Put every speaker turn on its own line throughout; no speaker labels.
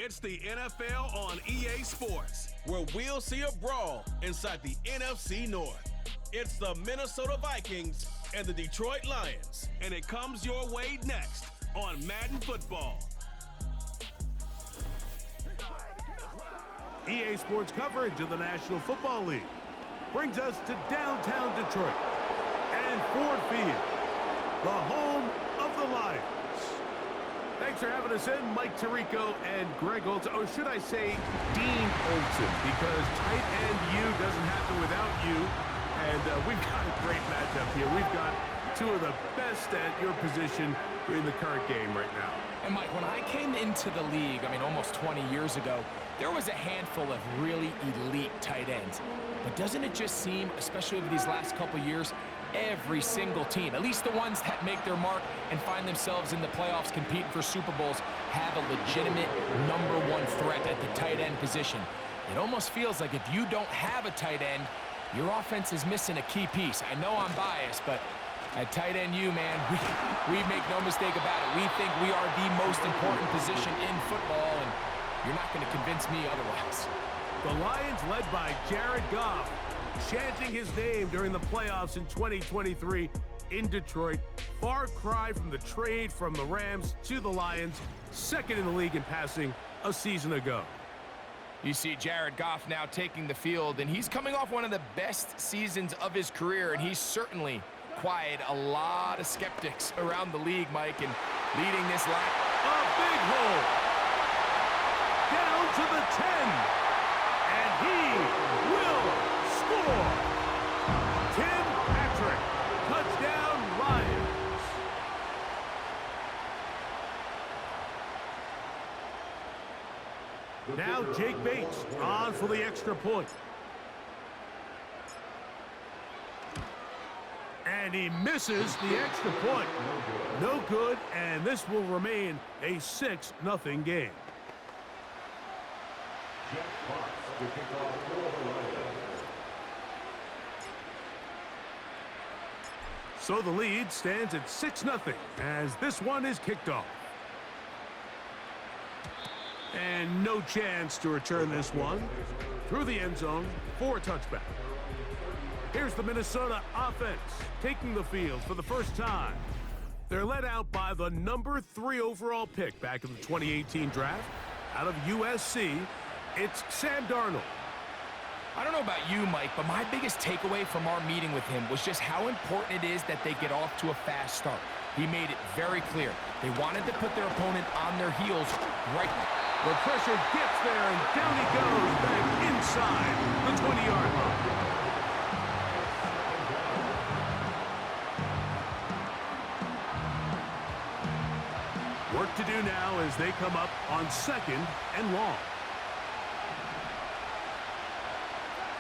It's the NFL on EA Sports, where we'll see a brawl inside the NFC North. It's the Minnesota Vikings and the Detroit Lions, and it comes your way next on Madden Football.
EA Sports coverage of the National Football League brings us to downtown Detroit and Ford Field, the home of the Lions. Thanks for having us in, Mike Tirico and Greg Olson, or should I say Dean Olson, because tight end U doesn't happen without you. And we've got a great matchup here. We've got two of the best at your position in the current game right now.
And Mike, when I came into the league, almost 20 years ago, there was a handful of really elite tight ends. But doesn't it just seem, especially over these last couple years, every single team, at least the ones that make their mark and find themselves in the playoffs competing for Super Bowls, have a legitimate #1 threat at the tight end position. It almost feels like if you don't have a tight end, your offense is missing a key piece. I know I'm biased, but at tight end U, man, we make no mistake about it. We think we are the most important position in football, and you're not going to convince me otherwise.
The Lions, led by Jared Goff, chanting his name during the playoffs in 2023 in Detroit. Far cry from the trade from the Rams to the Lions, second in the league in passing a season ago.
You see Jared Goff now taking the field, and he's coming off one of the best seasons of his career, and he's certainly quieted a lot of skeptics around the league, Mike, and leading this line.
A big hole. Down to the 10. And he will score. Tim Patrick. Touchdown, Lions. Now Jake Bates on for the extra point. And he misses the extra point. No good, and this will remain a 6-0 game. So the lead stands at 6-0 as this one is kicked off. And no chance to return this one through the end zone for a touchback. Here's the Minnesota offense taking the field for the first time. They're led out by the #3 overall pick back in the 2018 draft out of USC. It's Sam Darnold.
I don't know about you, Mike, but my biggest takeaway from our meeting with him was just how important it is that they get off to a fast start. He made it very clear. They wanted to put their opponent on their heels right now.
The pressure gets there, and down he goes back inside the 20-yard line. Work to do now as they come up on 2nd and long.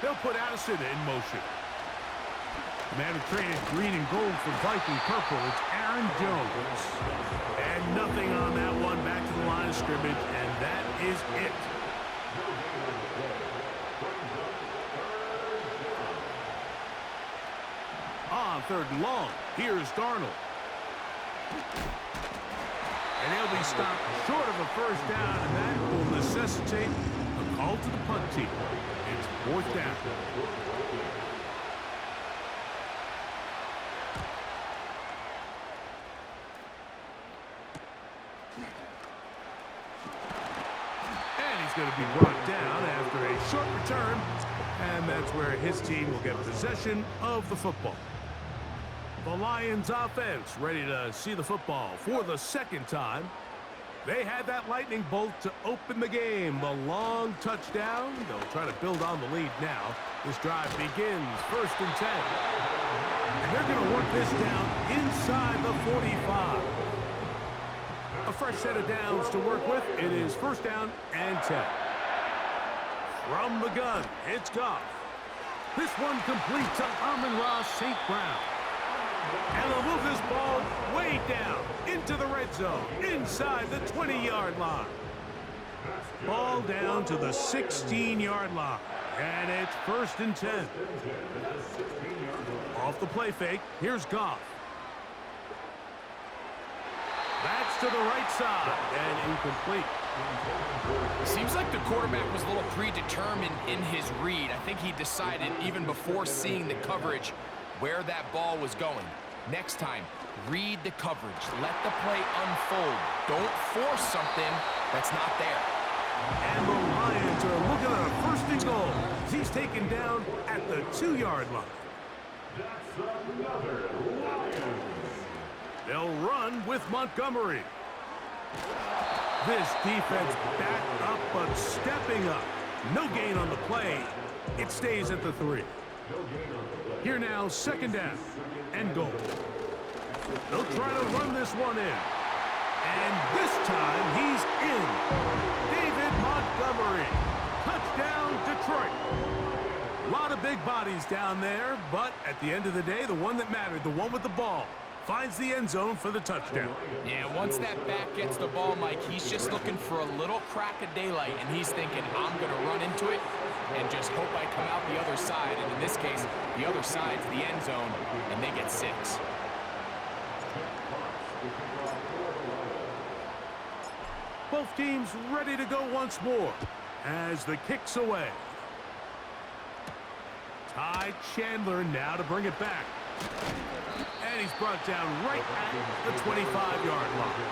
They'll put Addison in motion. The man who traded green and gold for Viking purple, it's Aaron Jones. And nothing on that one, back to the line of scrimmage, and that is it. On 3rd and long, here's Darnold. And he'll be stopped short of a first down, and that will necessitate a call to the punt team. It's 4th down. And he's going to be brought down after a short return, and that's where his team will get possession of the football. The Lions offense ready to see the football for the 2nd time. They had that lightning bolt to open the game. The long touchdown. They'll try to build on the lead now. This drive begins 1st and 10. And they're going to work this down inside the 45. A fresh set of downs to work with. It is 1st down and 10. From the gun, it's Goff. This one complete to Amon-Ra St. Brown. And they'll move this ball way down into the red zone, inside the 20-yard line. Ball down to the 16-yard line, and it's 1st and 10. Off the play fake, here's Goff. That's to the right side and incomplete.
Seems like the quarterback was a little predetermined in his read. I think he decided even before seeing the coverage where that ball was going. Next time, read the coverage. Let the play unfold. Don't force something that's not there.
And the Lions are looking at a first and goal. He's taken down at the 2-yard line. They'll run with Montgomery. This defense backed up but stepping up. No gain on the play. It stays at the 3. Here now, second down and goal. They'll try to run this one in. And this time he's in. David Montgomery. Touchdown, Detroit. A lot of big bodies down there, but at the end of the day, the one that mattered, the one with the ball, finds the end zone for the touchdown.
Yeah, once that back gets the ball, Mike, he's just looking for a little crack of daylight, and he's thinking, I'm going to run into it and just hope I come out the other side. And in this case, the other side's the end zone, and they get 6.
Both teams ready to go once more as the kick's away. Ty Chandler now to bring it back. And he's brought down right at the 25-yard line.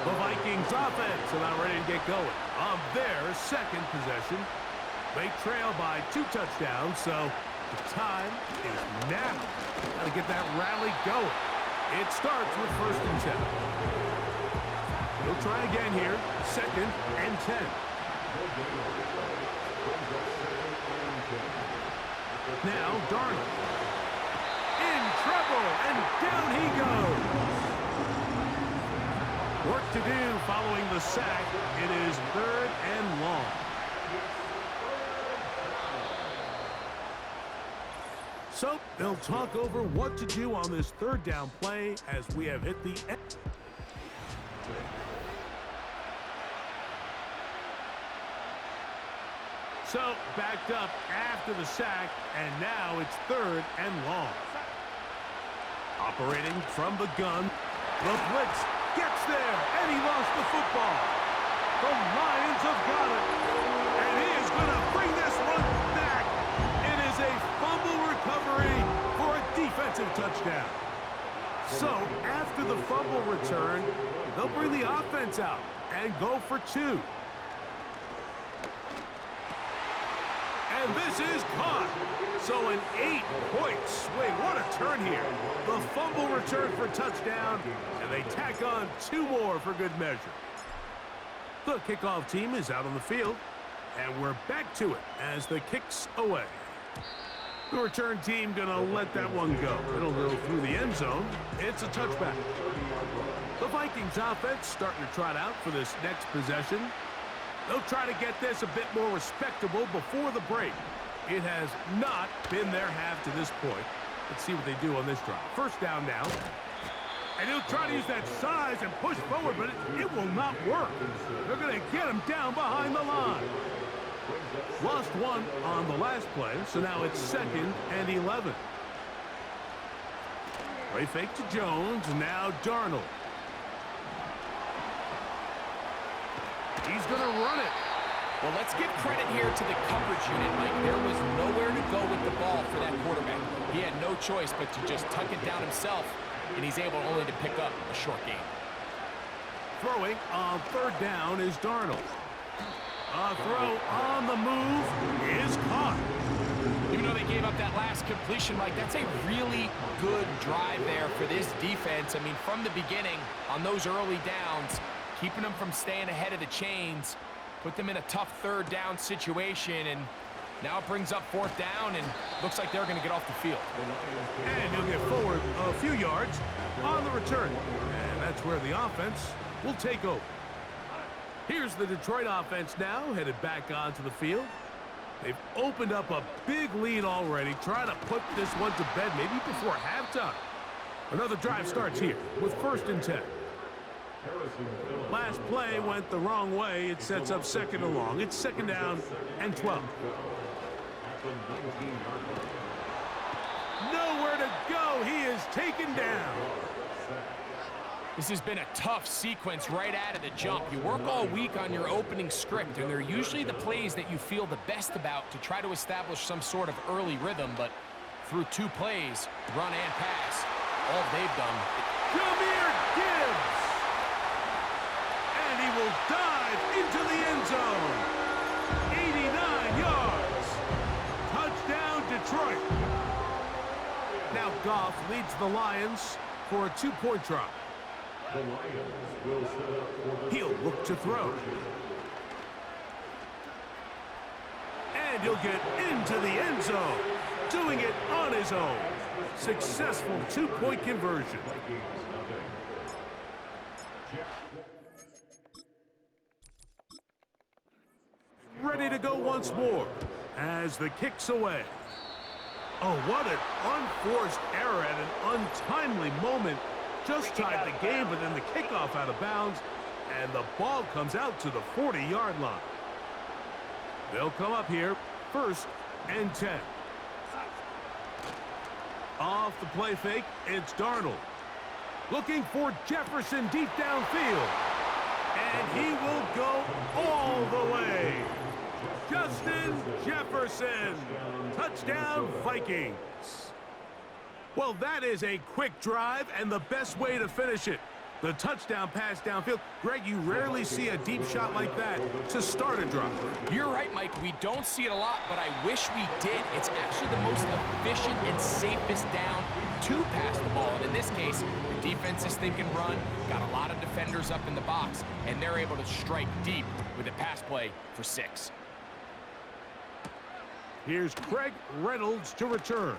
The Vikings offense are now ready to get going on their second possession. They trail by 2 touchdowns, so the time is now. Got to get that rally going. It starts with 1st and 10. We'll try again here, 2nd and 10. Now Darnold. In trouble, and down he goes. Work to do following the sack. It is 3rd and long. So they'll talk over what to do on this 3rd down play as we have hit the end. So backed up after the sack, and now it's 3rd and long. Operating from the gun, the blitz gets there, and he lost the football. The Lions have got it, and he is going to bring this one back. It is a fumble recovery for a defensive touchdown. So after the fumble return, they'll bring the offense out and go for 2. And this is caught. So an 8-point swing. What a turn here. The fumble return for touchdown, and they tack on 2 more for good measure. The kickoff team is out on the field, and we're back to it as the kick's away. The return team gonna let that one go. It'll go through the end zone. It's a touchback. The Vikings offense starting to trot out for this next possession. They'll try to get this a bit more respectable before the break. It has not been their half to this point. Let's see what they do on this drive. 1st down now. And he'll try to use that size and push forward, but it will not work. They're going to get him down behind the line. Lost 1 on the last play, so now it's 2nd and 11. Play fake to Jones, and now Darnold. He's going to run it.
Well, let's give credit here to the coverage unit, Mike. There was nowhere to go with the ball for that quarterback. He had no choice but to just tuck it down himself, and he's able only to pick up a short gain.
Throwing on 3rd down is Darnold. A throw on the move is caught.
Even though they gave up that last completion, Mike, that's a really good drive there for this defense. I mean, from the beginning, on those early downs, keeping them from staying ahead of the chains, put them in a tough 3rd down situation, and now it brings up 4th down, and looks like they're going to get off the field.
And he'll get forward a few yards on the return. And that's where the offense will take over. Here's the Detroit offense now, headed back onto the field. They've opened up a big lead already, trying to put this one to bed maybe before halftime. Another drive starts here with 1st and 10. Last play went the wrong way. It sets up 2nd and long. It's 2nd down and 12. Nowhere to go. He is taken down.
This has been a tough sequence right out of the jump. You work all week on your opening script, and they're usually the plays that you feel the best about to try to establish some sort of early rhythm, but through 2 plays, run and pass, all they've done.
Jameer Gibbs! And he will dive into the end zone. 89 yards. Touchdown, Detroit. Now Goff leads the Lions for a 2-point try. He'll look to throw. And he'll get into the end zone, doing it on his own. Successful 2-point conversion. Ready to go once more as the kick's away. Oh, what an unforced error at an untimely moment. Just tied the game, but then the kickoff out of bounds, and the ball comes out to the 40-yard line. They'll come up here, 1st and 10. Off the play fake, it's Darnold. Looking for Jefferson deep downfield. And he will go all the way. Justin Jefferson. Touchdown, Vikings. Well, that is a quick drive and the best way to finish it. The touchdown pass downfield. Greg, you rarely see a deep shot like that to start a drive.
You're right, Mike. We don't see it a lot, but I wish we did. It's actually the most efficient and safest down to pass the ball. And in this case, the defense is thinking run, got a lot of defenders up in the box, and they're able to strike deep with a pass play for 6.
Here's Craig Reynolds to return.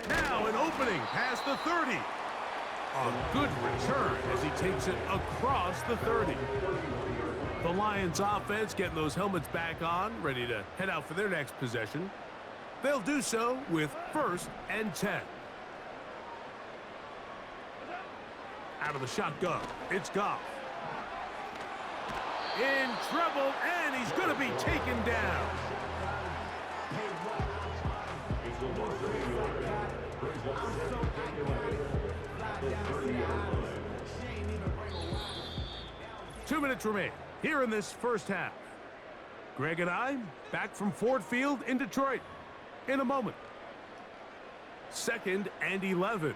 Now an opening past the 30. A good return as he takes it across the 30. The Lions offense getting those helmets back on, ready to head out for their next possession. They'll do so with 1st and 10. Out of the shotgun, it's Goff. In trouble, and he's going to be taken down. Two minutes remain here in this first half. Greg and I back from Ford Field in Detroit in a moment. 2nd and 11.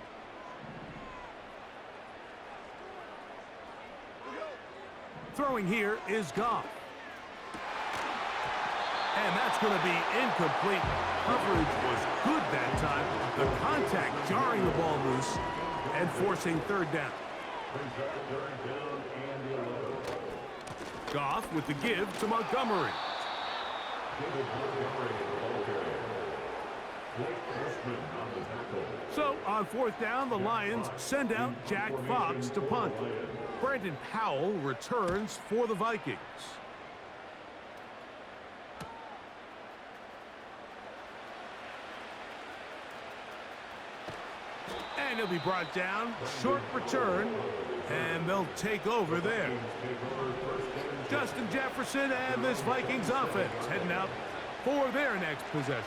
Throwing here is Goff. And that's going to be incomplete. Coverage was good that time. The contact jarring the ball loose and forcing 3rd down. Goff with the give to Montgomery. So on 4th down, the Lions send out Jack Fox to punt. Brandon Powell returns for the Vikings. And he'll be brought down. Short return. And they'll take over there. Justin Jefferson and this Vikings offense heading out for their next possession.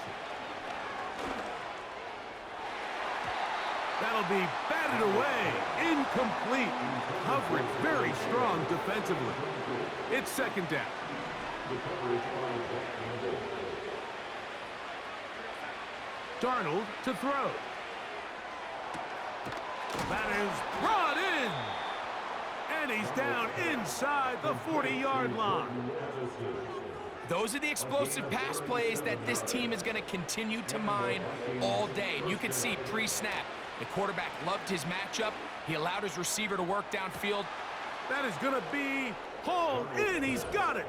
That'll be batted away. Incomplete. Coverage very strong defensively. It's 2nd down. Darnold to throw. That is brought in. And he's down inside the 40-yard line.
Those are the explosive pass plays that this team is going to continue to mine all day. And you can see pre-snap, the quarterback loved his matchup. He allowed his receiver to work downfield.
That is going to be hauled in. He's got it.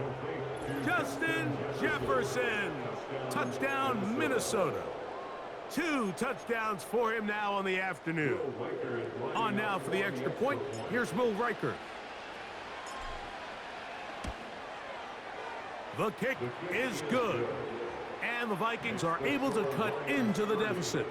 Justin Jefferson. Touchdown, Minnesota. 2 touchdowns for him now on the afternoon. On now for the extra point, here's Will Riker. The kick is good. And the Vikings are able to cut into the deficit.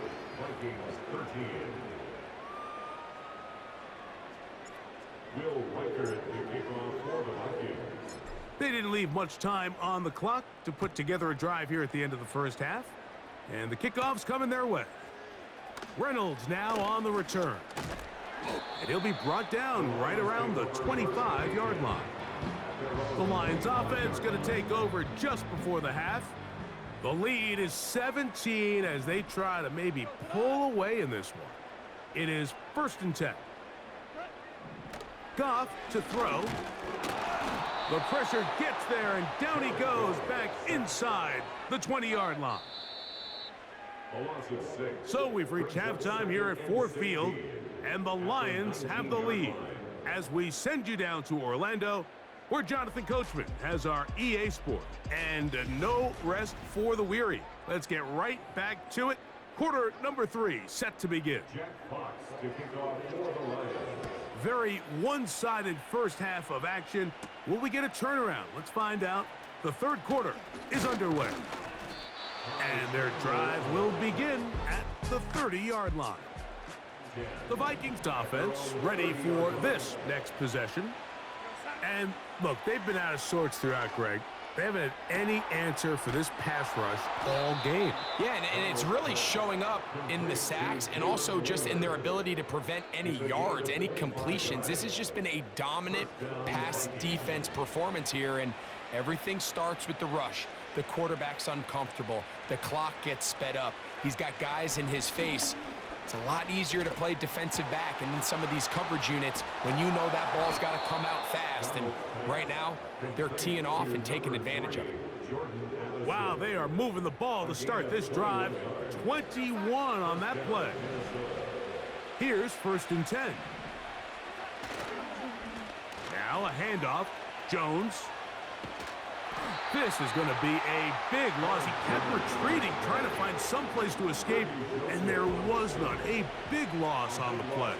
Will Riker at the kickoff for the Vikings. They didn't leave much time on the clock to put together a drive here at the end of the first half. And the kickoff's coming their way. Reynolds now on the return. And he'll be brought down right around the 25-yard line. The Lions offense going to take over just before the half. The lead is 17 as they try to maybe pull away in this one. It is 1st and 10. Goff to throw. The pressure gets there, and down he goes back inside the 20-yard line. So we've reached halftime here at Ford Field, and the Lions have the lead. As we send you down to Orlando, where Jonathan Coachman has our EA Sport. And no rest for the weary. Let's get right back to it. Quarter number 3 set to begin. Very one-sided first half of action. Will we get a turnaround? Let's find out. The third quarter is underway. And their drive will begin at the 30-yard line. The Vikings offense ready for this next possession. And look, they've been out of sorts throughout, Greg. They haven't had any answer for this pass rush all game.
Yeah, and it's really showing up in the sacks and also just in their ability to prevent any yards, any completions. This has just been a dominant pass defense performance here, and everything starts with the rush. The quarterback's uncomfortable. The clock gets sped up. He's got guys in his face. It's a lot easier to play defensive back and in some of these coverage units when you know that ball's got to come out fast. And right now, they're teeing off and taking advantage of it.
Wow, they are moving the ball to start this drive. 21 on that play. Here's 1st and 10. Now a handoff. Jones. This is going to be a big loss. He kept retreating, trying to find some place to escape, and there was none. A big loss on the play.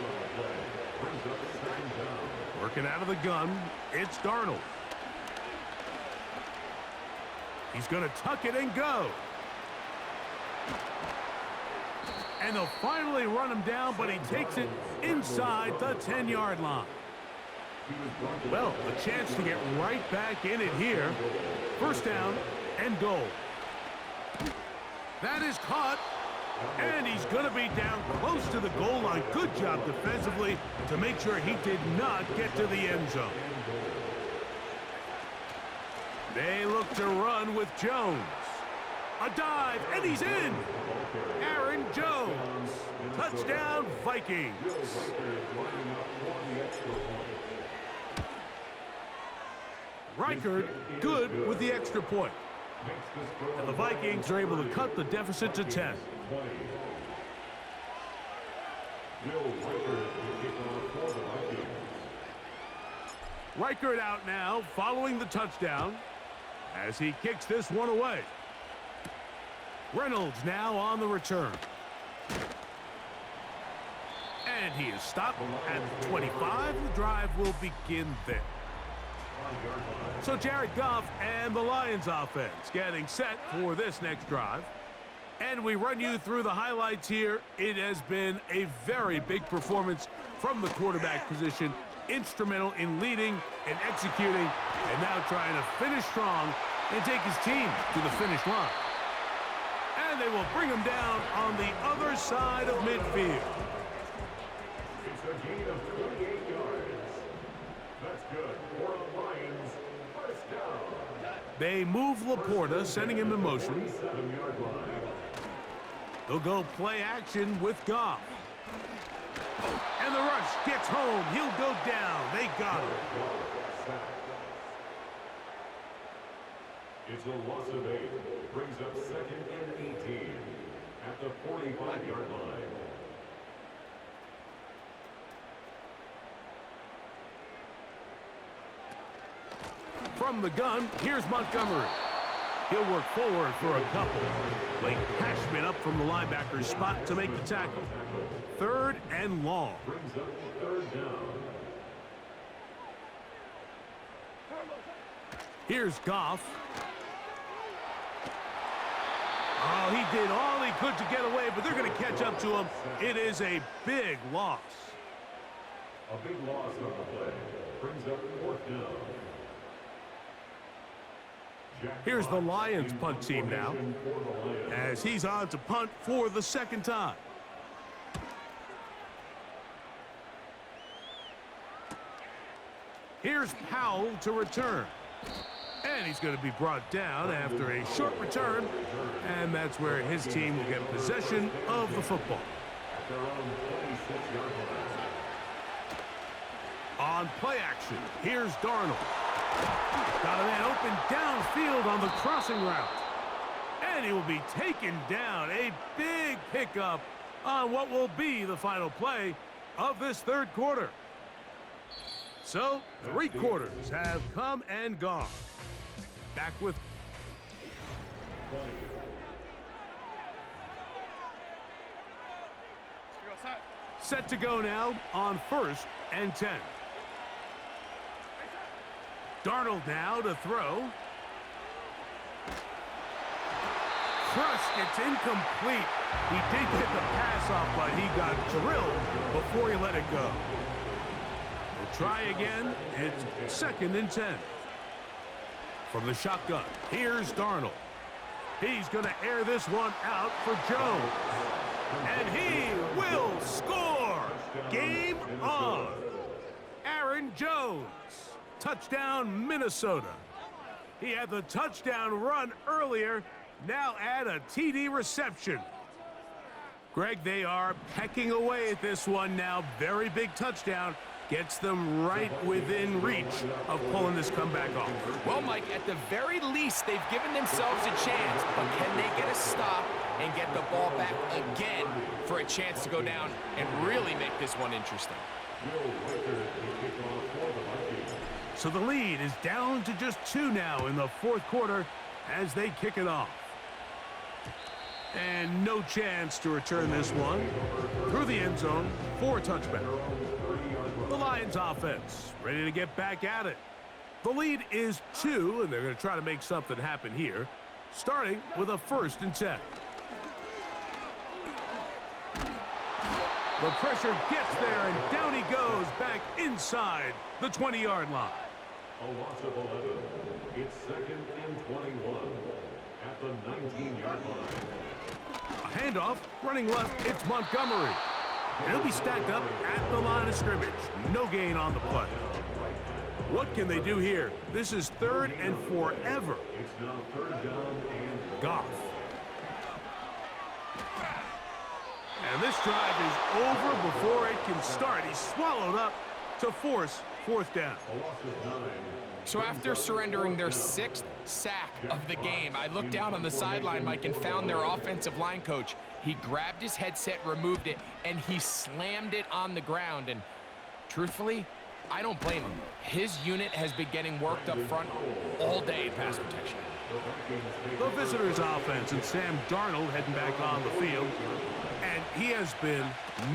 Working out of the gun, it's Darnold. He's going to tuck it and go. And they'll finally run him down, but he takes it inside the 10-yard line. Well, a chance to get right back in it here. 1st down and goal. That is caught, and he's going to be down close to the goal line. Good job defensively to make sure he did not get to the end zone. They look to run with Jones. A dive, and he's in. Aaron Jones. Touchdown, Vikings. Reichard good with the extra point. And the Vikings are able to cut the deficit to 10. Reichard out now following the touchdown as he kicks this one away. Reynolds now on the return. And he is stopped at the 25. The drive will begin there. So Jared Goff and the Lions offense getting set for this next drive. And we run you through the highlights here. It has been a very big performance from the quarterback position. Instrumental in leading and executing, and now trying to finish strong and take his team to the finish line. And they will bring him down on the other side of midfield.
It's a gain of 28 yards. That's good for the Lions. 1st down.
They move Laporta, sending him in motion. They'll go play action with Goff. And the rush gets home. He'll go down. They got him.
It's a loss of 8. Brings up 2nd and 18 at the 45-yard line.
From the gun, here's Montgomery. He'll work forward for a couple. Blake Cashman up from the linebacker's spot to make the tackle. 3rd and long.
Brings up 3rd down.
Here's Goff. Oh, he did all he could to get away, but they're going to catch up to him. It is a big loss.
A big loss on the play. Brings up 4th down.
Here's the Lions punt team now, as he's on to punt for the 2nd time. Here's Powell to return. And he's going to be brought down after a short return. And that's where his team will get possession of the football. On play action, here's Darnold. Got a man open downfield on the crossing route. And he will be taken down. A big pickup on what will be the final play of this third quarter. So, 3 quarters have come and gone. Back with... Set to go now on 1st and 10. Darnold now to throw. Crushed, it's incomplete. He did get the pass off, but he got drilled before he let it go. We'll try again. It's 2nd and 10. From the shotgun, here's Darnold. He's going to air this one out for Jones. And he will score! Game on! Aaron Jones. Touchdown, Minnesota. He had the touchdown run earlier. Now add a TD reception. Greg, they are pecking away at this one now. Very big touchdown. Gets them right within reach of pulling this comeback off.
Well, Mike, at the very least, they've given themselves a chance. But can they get a stop and get the ball back again for a chance to go down and really make this one interesting?
So the lead is down to just 2 now in the 4th quarter as they kick it off. And no chance to return this one through the end zone for a touchback. The Lions offense ready to get back at it. The lead is 2, and they're going to try to make something happen here, starting with a 1st and 10. The pressure gets there, and down he goes back inside the 20-yard line.
A loss of 11. It's 2nd and 21 at the 19-yard line.
A handoff, running left, it's Montgomery. And he'll be stacked up at the line of scrimmage. No gain on the play. What can they do here? This is 3rd and forever.
It's now 3rd down and
Goff. And this drive is over before it can start. He's swallowed up to force 4th down.
a loss of 9.
So after surrendering their 6th sack of the game, I looked down on the sideline, Mike, and found their offensive line coach. He grabbed his headset, removed it, and he slammed it on the ground. And truthfully, I don't blame him. His unit has been getting worked up front all day in pass protection.
The visitors' offense and Sam Darnold heading back on the field. And he has been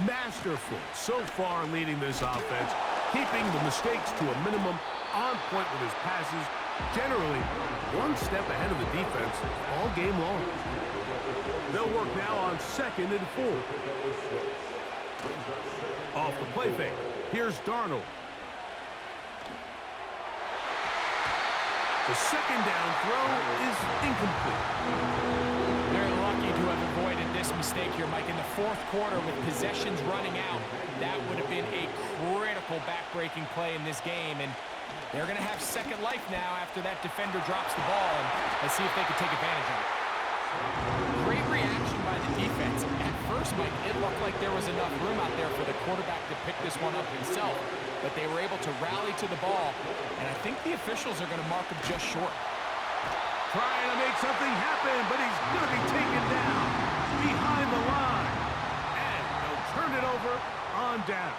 masterful so far leading this offense, keeping the mistakes to a minimum, on point with his passes, generally one step ahead of the defense all game long. They'll work now on 2nd and 4. Off the play fake, here's Darnold. The 2nd down throw is incomplete.
They're lucky to have avoided this mistake here, Mike. In the 4th quarter with possessions running out, that would have been a critical back-breaking play in this game. And they're going to have second life now after that defender drops the ball. And let's see if they can take advantage of it. Great reaction by the defense. At first, Mike, it looked like there was enough room out there for the quarterback to pick this one up himself. But they were able to rally to the ball. And I think the officials are going to mark him just short.
Trying to make something happen, but he's going to be taken down behind the line. And they'll turn it over on downs.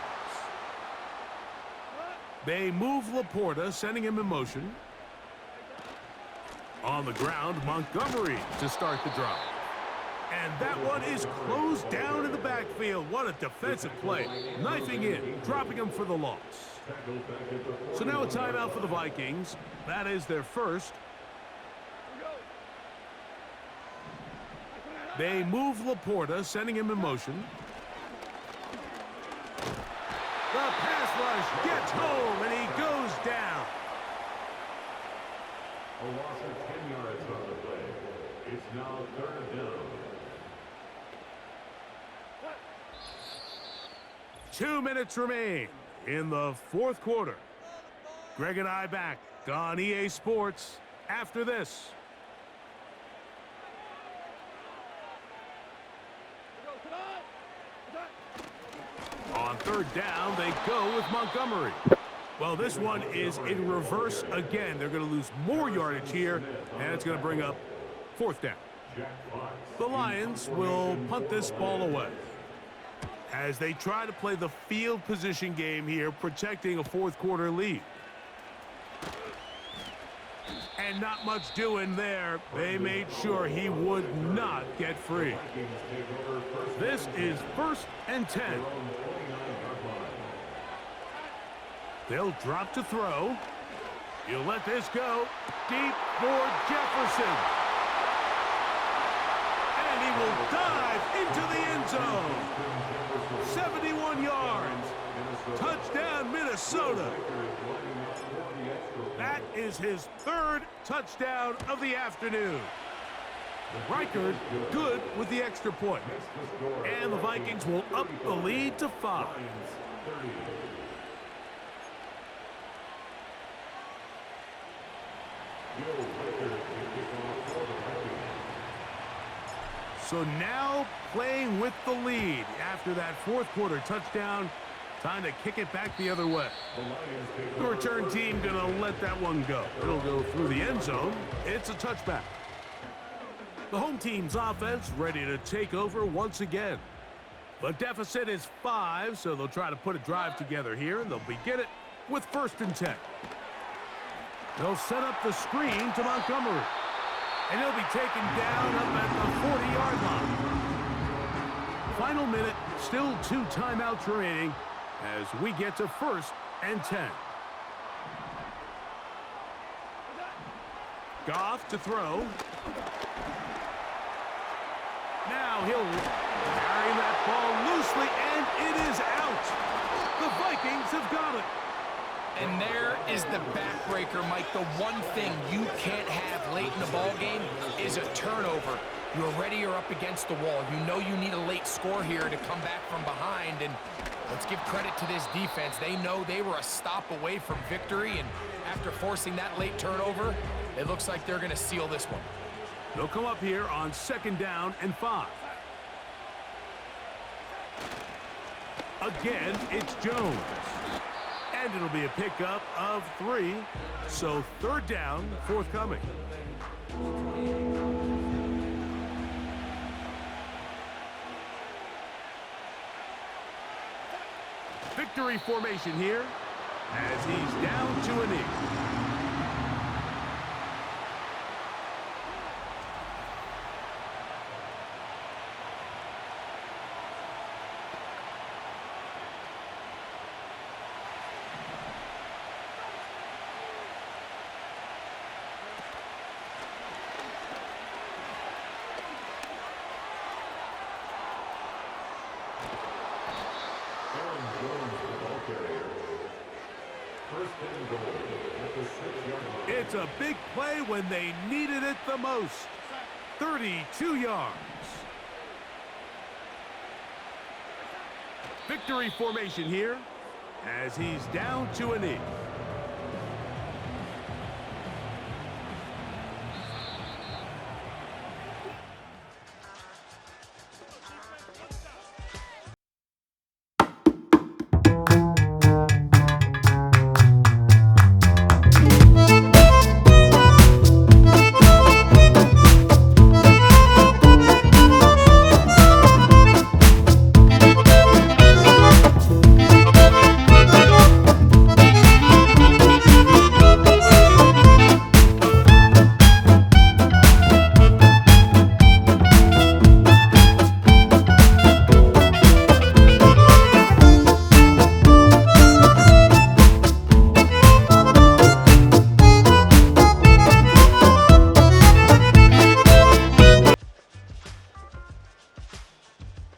They move Laporta, sending him in motion. On the ground, Montgomery to start the drive. And that one is closed down in the backfield. What a defensive play. Knifing in, dropping him for the loss. So now a timeout for the Vikings. That is their 1st. They move Laporta, sending him in motion. The pass rush gets home, and he goes down.
A loss of 10 yards on the play. It's now 3rd down.
2 minutes remain in the 4th quarter. Greg and I back on EA Sports after this. On third down, they go with Montgomery. Well, this one is in reverse again. They're going to lose more yardage here, and it's going to bring up fourth down. The Lions will punt this ball away as they try to play the field position game here, protecting a fourth quarter lead. And not much doing there. They made sure he would not get free. This is 1st and 10. They'll drop to throw. You let this go. Deep for Jefferson. And he will dive into the end zone. 71 yards. Touchdown, Minnesota. That is his 3rd touchdown of the afternoon. Reichard good with the extra point. And the Vikings will up the lead to 5. So now playing with the lead after that fourth quarter touchdown. Time to kick it back the other way. The return team going to let that one go. It'll go through the end zone. It's a touchback. The home team's offense ready to take over once again. The deficit is 5, so they'll try to put a drive together here, and they'll begin it with 1st and 10. They'll set up the screen to Montgomery. And he'll be taken down up at the 40-yard line. Final minute, still 2 timeouts remaining as we get to 1st and 10. Goff to throw. Now he'll carry that ball loosely, and it is out. The Vikings have got it.
And there is the backbreaker, Mike. The one thing you can't have late in the ball game is a turnover. You're ready, you're up against the wall. You know you need a late score here to come back from behind. And let's give credit to this defense. They know they were a stop away from victory. And after forcing that late turnover, it looks like they're going to seal this one.
They'll come up here on 2nd down and 5. Again, it's Jones. And it'll be a pickup of 3. So 3rd down forthcoming. Victory formation here as he's down to a knee. It's a big play when they needed it the most. 32 yards. Victory formation here as he's down to a knee.